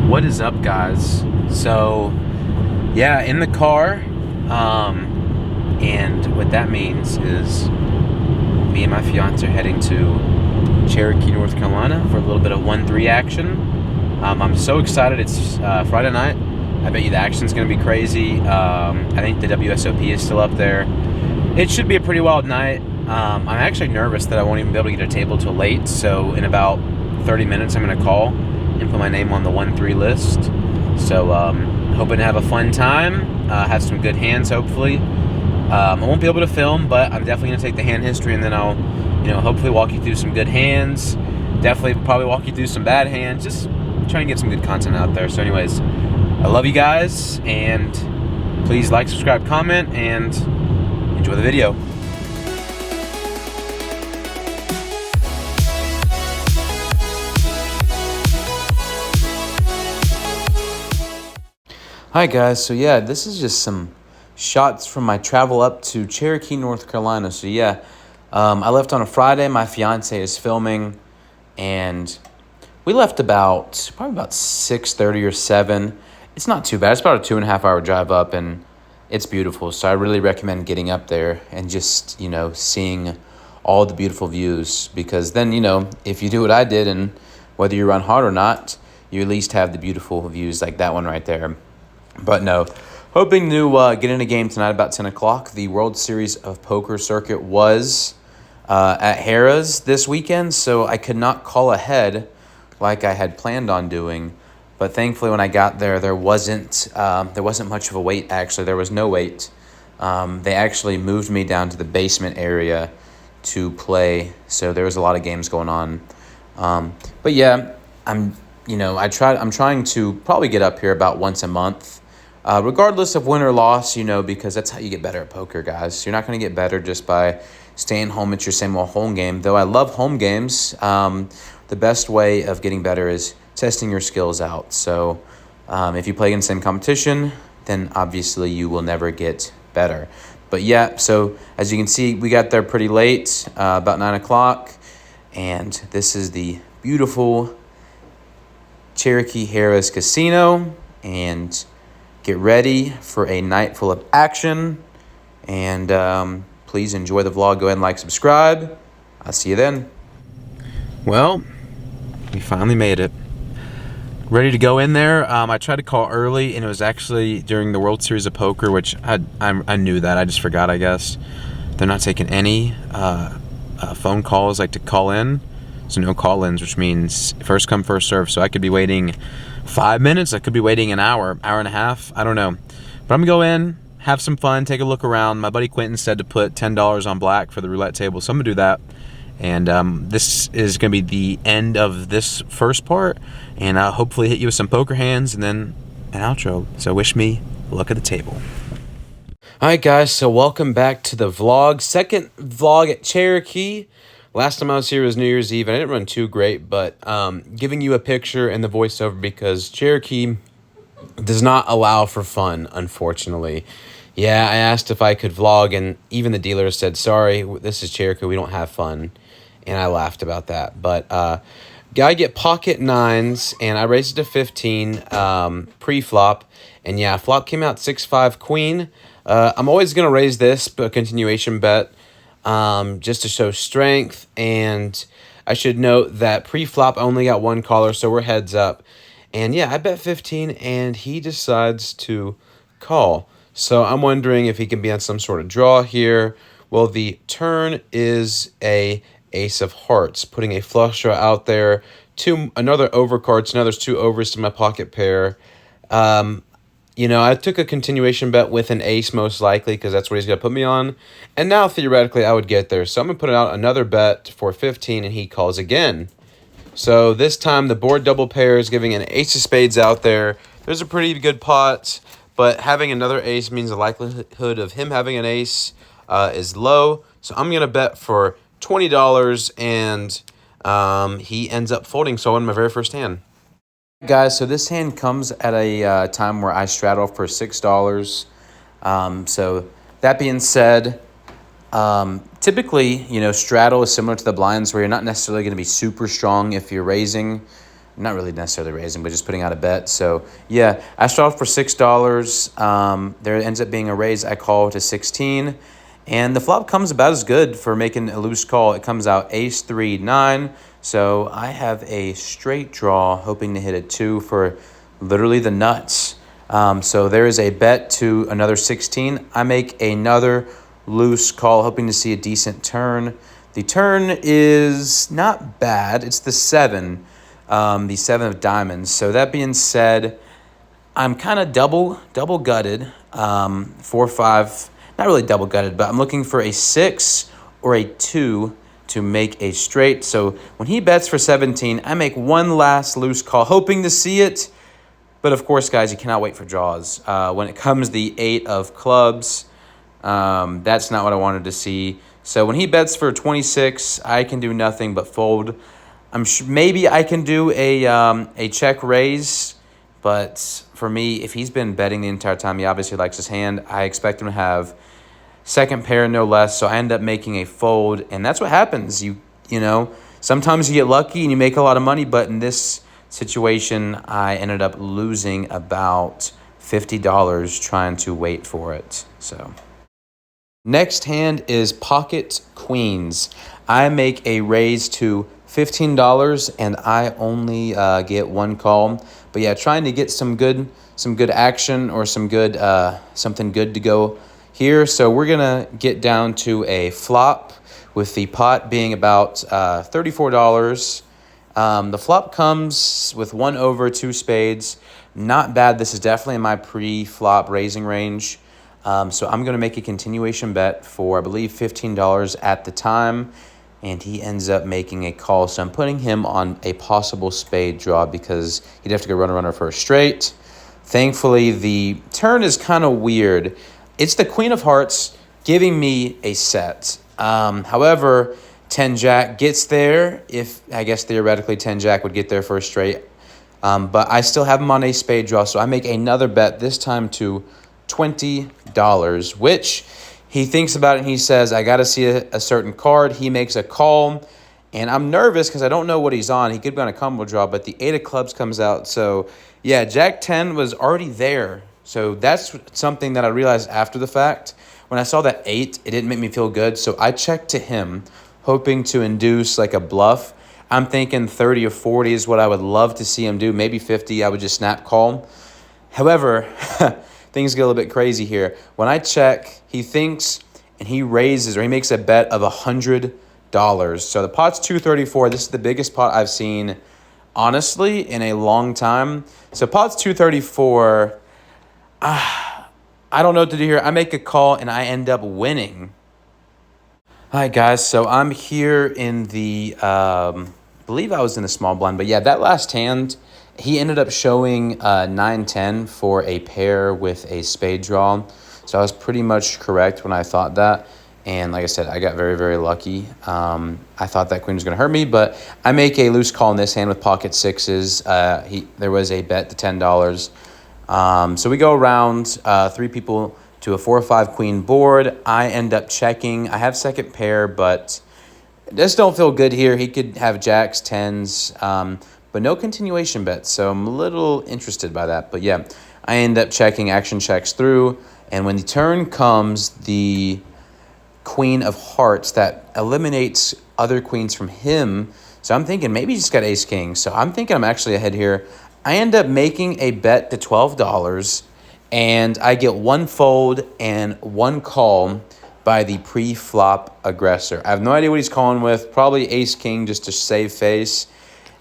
What is up, guys? So, yeah, in the car, and what that means is me and my fiance are heading to Cherokee, North Carolina for a little bit of 1-3 action. I'm so excited. It's Friday night. I bet you the action's going to be crazy. I think the WSOP is still up there. It should be a pretty wild night. I'm actually nervous that I won't even be able to get a table till late, so in about 30 minutes I'm going to call and put my name on the 1-3 list. So hoping to have a fun time, have some good hands hopefully. I won't be able to film, but I'm definitely going to take the hand history, and then I'll hopefully walk you through some good hands. Definitely probably walk you through some bad hands. Just trying to get some good content out there. So anyways, I love you guys, and please like, subscribe, comment, and enjoy the video. Hi guys, so yeah, this is just some shots from my travel up to Cherokee, North Carolina. So yeah, I left on a Friday. My fiance is filming, and we left probably about 6:30 or 7. It's not too bad. It's about a 2.5-hour drive up, and it's beautiful. So I really recommend getting up there and just, seeing all the beautiful views, because then, if you do what I did, and whether you run hard or not, you at least have the beautiful views like that one right there. But no, hoping to get in a game tonight about 10 o'clock. The World Series of Poker circuit was at Harrahs this weekend, so I could not call ahead like I had planned on doing. But thankfully, when I got there, there wasn't much of a wait, actually. There was no wait. They actually moved me down to the basement area to play, so there was a lot of games going on. But yeah, I'm trying to probably get up here about once a month. Regardless of win or loss, because that's how you get better at poker, guys. You're not going to get better just by staying home at your same old home game. Though I love home games, the best way of getting better is testing your skills out. So if you play against the same competition, then obviously you will never get better. But yeah, so as you can see, we got there pretty late, about 9 o'clock. And this is the beautiful Cherokee Harrahs Casino. And get ready for a night full of action, and please enjoy the vlog. Go ahead and like, subscribe. I'll see you then. Well, we finally made it. Ready to go in there. I tried to call early, and it was actually during the World Series of Poker, which I knew that. I just forgot, I guess. They're not taking any phone calls, like to call in. So no call-ins, which means first come, first serve. So I could be waiting 5 minutes. I could be waiting an hour and a half. I don't know. But I'm going to go in, have some fun, take a look around. My buddy Quentin said to put $10 on black for the roulette table, so I'm going to do that. And this is going to be the end of this first part. And I'll hopefully hit you with some poker hands and then an outro. So wish me luck at the table. All right, guys. So welcome back to the vlog. Second vlog at Cherokee. Last time I was here was New Year's Eve, and I didn't run too great, but giving you a picture and the voiceover because Cherokee does not allow for fun, unfortunately. Yeah, I asked if I could vlog, and even the dealer said, sorry, this is Cherokee, we don't have fun, and I laughed about that. But gotta get pocket nines, and I raised it to 15 pre-flop, and yeah, flop came out 6-5 queen. I'm always going to raise this, but a continuation bet. Just to show strength, and I should note that pre-flop only got one caller, so we're heads up. And yeah, I bet 15, and he decides to call. So I'm wondering if he can be on some sort of draw here. Well, the turn is a ace of hearts, putting a flush draw out there. Another overcard, so now there's 2 overs to my pocket pair. I took a continuation bet with an ace most likely because that's what he's going to put me on. And now, theoretically, I would get there. So I'm going to put out another bet for 15, and he calls again. So this time, the board double pair is giving an ace of spades out there. There's a pretty good pot, but having another ace means the likelihood of him having an ace is low. So I'm going to bet for $20, and he ends up folding. So I won my very first hand. Guys, so this hand comes at a time where I straddle for $6. So that being said, typically, straddle is similar to the blinds where you're not necessarily going to be super strong if you're raising. not really necessarily raising, but just putting out a bet. So yeah, I start off for $6. There ends up being a raise. I call to 16, and the flop comes about as good for making a loose call. It comes out ace 3 9. So I have a straight draw, hoping to hit a 2 for literally the nuts. So there is a bet to another 16. I make another loose call, hoping to see a decent turn. The turn is not bad. It's the 7, the 7 of diamonds. So that being said, I'm kind of double gutted. 4 5, not really double gutted, but I'm looking for a 6 or a 2 to make a straight. So when he bets for 17, I make one last loose call, hoping to see it. But of course, guys, you cannot wait for draws. When it comes the 8 of clubs, that's not what I wanted to see. So when he bets for 26, I can do nothing but fold. Maybe I can do a check raise, but for me, if he's been betting the entire time, he obviously likes his hand. I expect him to have second pair, no less. So I end up making a fold, and that's what happens. You know, sometimes you get lucky and you make a lot of money, but in this situation, I ended up losing about $50 trying to wait for it. So next hand is pocket queens. I make a raise to $15, and I only get one call. But yeah, trying to get some good action or some good something good to go here. So we're gonna get down to a flop with the pot being about $34. The flop comes with 1 over 2 spades. Not bad. This is definitely in my pre-flop raising range. So I'm going to make a continuation bet for, I believe, $15 at the time. And he ends up making a call. So I'm putting him on a possible spade draw because he'd have to go runner for a straight. Thankfully, the turn is kind of weird. It's the Queen of Hearts giving me a set. However, 10-Jack gets there. If I guess theoretically 10-Jack would get there for a straight. But I still have him on a spade draw. So I make another bet, this time to $20, which he thinks about it and he says, I got to see a certain card. He makes a call, and I'm nervous because I don't know what he's on. He could be on a combo draw, but the 8 of clubs comes out. So, yeah, Jack 10 was already there. So that's something that I realized after the fact. When I saw that 8, it didn't make me feel good. So I checked to him, hoping to induce like a bluff. I'm thinking 30 or 40 is what I would love to see him do. Maybe 50, I would just snap call. However, things get a little bit crazy here. When I check, he thinks and he raises, or he makes a bet of $100. So the pot's $234. This is the biggest pot I've seen, honestly, in a long time. So pot's $234. I don't know what to do here. I make a call and I end up winning. All right, guys. So I'm here in the, believe I was in the small blind, but yeah, that last hand, he ended up showing 9-10 for a pair with a spade draw. So I was pretty much correct when I thought that. And like I said, I got very, very lucky. I thought that queen was going to hurt me, but I make a loose call in this hand with pocket sixes. There was a bet to $10. So we go around 3 people to a 4-5 queen board. I end up checking. I have second pair, but just don't feel good here. He could have jacks, 10s, but no continuation bets. So I'm a little interested by that. But yeah, I end up checking, action checks through. And when the turn comes, the Queen of Hearts, that eliminates other queens from him. So I'm thinking maybe he just got ace king. So I'm thinking I'm actually ahead here. I end up making a bet to $12, and I get 1 fold and 1 call by the pre-flop aggressor. I have no idea what he's calling with. Probably ace king just to save face.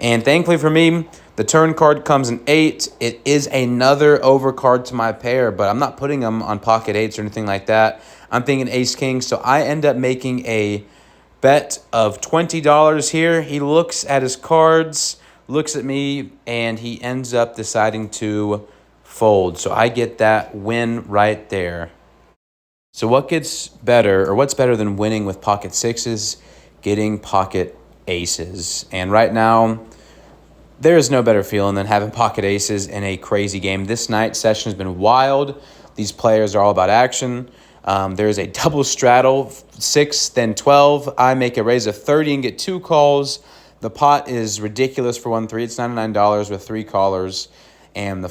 And thankfully for me, the turn card comes in 8. It is another overcard to my pair, but I'm not putting them on pocket 8s or anything like that. I'm thinking ace king, so I end up making a bet of $20 here. He looks at his cards, looks at me, and he ends up deciding to fold. So I get that win right there. So what gets better, or what's better than winning with pocket 6s? Getting pocket aces. And right now, there is no better feeling than having pocket aces in a crazy game. This night session has been wild. These players are all about action. There is a double straddle, 6, then 12. I make a raise of 30 and get 2 calls. The pot is ridiculous for 1-3. It's $99 with 3 callers, and the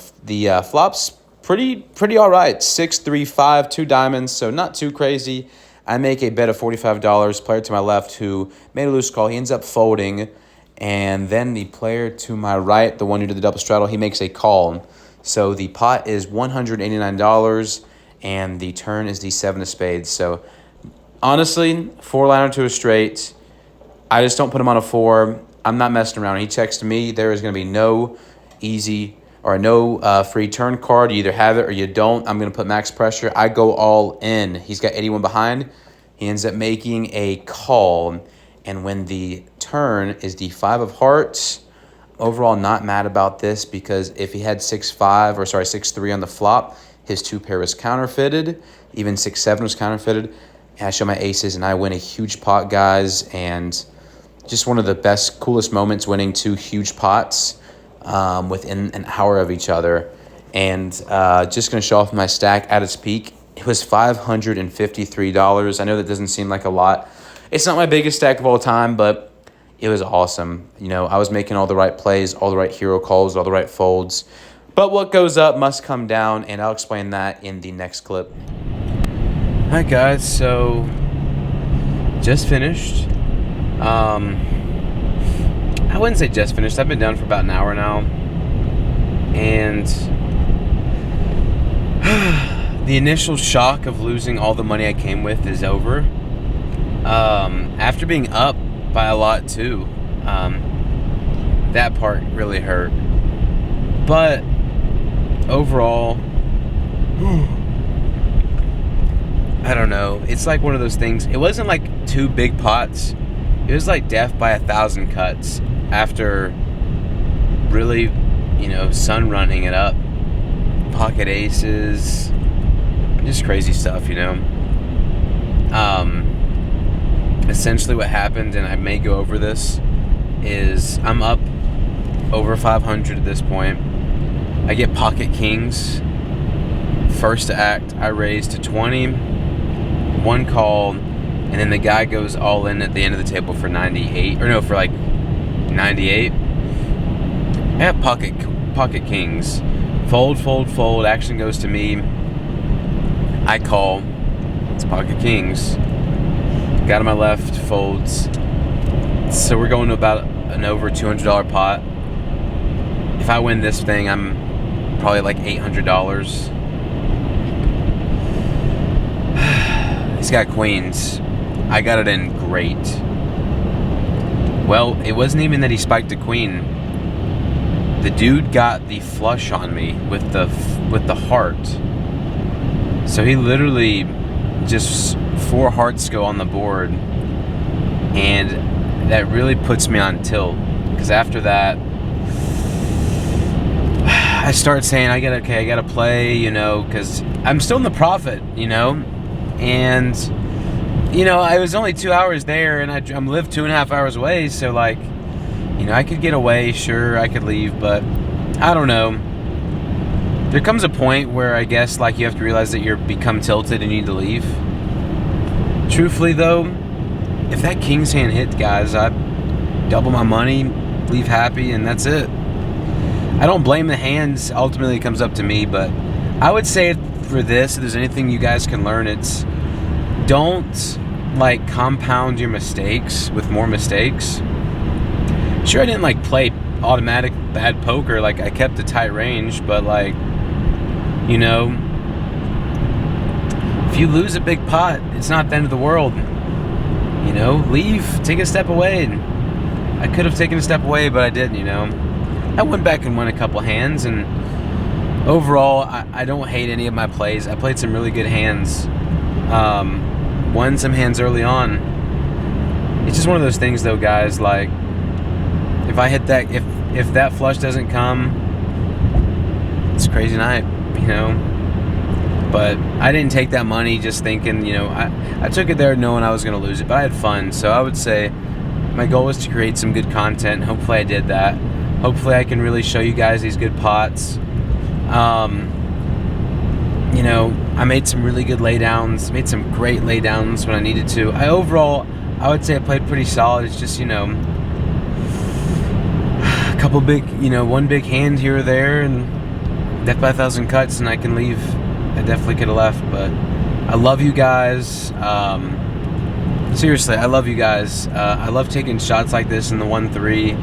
flop's pretty all right. 6-3-5, 2 diamonds, so not too crazy. I make a bet of $45. Player to my left who made a loose call, he ends up folding, and then the player to my right, the one who did the double straddle, he makes a call. So the pot is $189, and the turn is the 7 of spades. So honestly, 4-liner to a straight. I just don't put him on a 4. I'm not messing around. He checks to me. There is going to be no easy or no free turn card. You either have it or you don't. I'm going to put max pressure. I go all in. He's got 81 behind. He ends up making a call. And when the turn is the 5 of hearts, overall not mad about this, because if he had 6-3 on the flop, his 2 pair was counterfeited. Even 6-7 was counterfeited. And I show my aces, and I win a huge pot, guys. And just one of the best, coolest moments, winning 2 huge pots within an hour of each other. And just going to show off my stack at its peak. It was $553. I know that doesn't seem like a lot. It's not my biggest stack of all time, but it was awesome. You know, I was making all the right plays, all the right hero calls, all the right folds. But what goes up must come down, and I'll explain that in the next clip. Hi guys, so just finished. I wouldn't say just finished. I've been done for about an hour now, and the initial shock of losing all the money I came with is over. After being up by a lot too, that part really hurt. But overall, I don't know. It's like one of those things. It wasn't like 2 big pots. It was like death by 1,000 cuts after really, sun running it up. Pocket aces, just crazy stuff, Essentially what happened, and I may go over this, is I'm up over 500 at this point. I get pocket kings. First act, I raise to 20. 1 call, and then the guy goes all in at the end of the table for 98, or no, for like 98. I have pocket kings. Fold, fold, fold. Action goes to me. I call. It's pocket kings. Guy to my left folds. So we're going to about an over $200 pot. If I win this thing, I'm probably like $800. He's got queens. I got it in great. Well, it wasn't even that he spiked a queen. The dude got the flush on me with the heart. So he literally just 4 hearts go on the board, and that really puts me on tilt, because after that I start saying I gotta play, because I'm still in the profit, and I was only 2 hours there, and I'm lived 2.5 hours away, so like, I could get away, sure, I could leave, but I don't know. There comes a point where I guess like you have to realize that you're become tilted and you need to leave. Truthfully though, if that king's hand hit, guys, I'd double my money, leave happy, and that's it. I don't blame the hands. Ultimately, it comes up to me, but I would say for this, if there's anything you guys can learn, it's don't like compound your mistakes with more mistakes. Sure, I didn't like play automatic bad poker, like I kept a tight range, but like, if you lose a big pot, it's not the end of the world. Leave, take a step away. I could have taken a step away, but I didn't, I went back and won a couple hands, and overall, I don't hate any of my plays. I played some really good hands. Won some hands early on. It's just one of those things though, guys, like, if I hit that, if that flush doesn't come, it's a crazy night, But I didn't take that money just thinking, I took it there knowing I was going to lose it, but I had fun. So I would say my goal was to create some good content. Hopefully I did that. Hopefully I can really show you guys these good pots. I made some really good laydowns, made some great laydowns when I needed to. I would say I played pretty solid. It's just, couple big, one big hand here or there, and death by a thousand cuts, and I can leave. I definitely could have left, but I love you guys. Seriously, I love you guys. I love taking shots like this in the 1-3.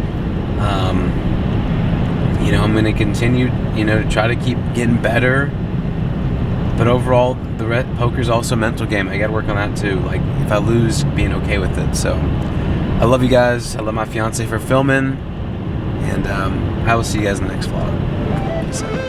I'm going to continue, to try to keep getting better. But overall, poker's also a mental game. I got to work on that too. Like, if I lose, being okay with it. So, I love you guys. I love my fiance for filming. And I will see you guys in the next vlog. Peace out.